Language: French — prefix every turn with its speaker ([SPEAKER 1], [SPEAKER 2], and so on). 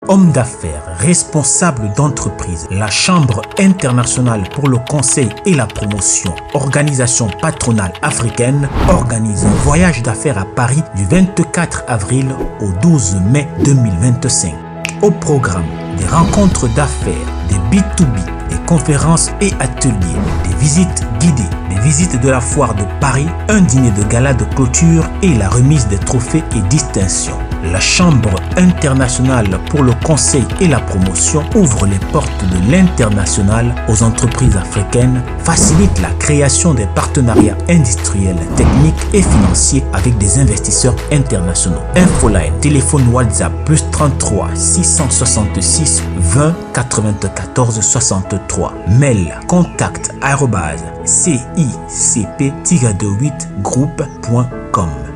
[SPEAKER 1] Homme d'affaires, responsable d'entreprise, la Chambre internationale pour le conseil et la promotion, organisation patronale africaine, organise un voyage d'affaires à Paris du 24 avril au 12 mai 2025. Au programme, des rencontres d'affaires, des B2B, des conférences et ateliers, des visites guidées, des visites de la foire de Paris, un dîner de gala de clôture et la remise des trophées et distinctions. La Chambre internationale pour le conseil et la promotion ouvre les portes de l'international aux entreprises africaines, facilite la création des partenariats industriels, techniques et financiers avec des investisseurs internationaux. Infoline, téléphone WhatsApp +33 666 20 94 63. Mail contact@cicp-8groupe.com.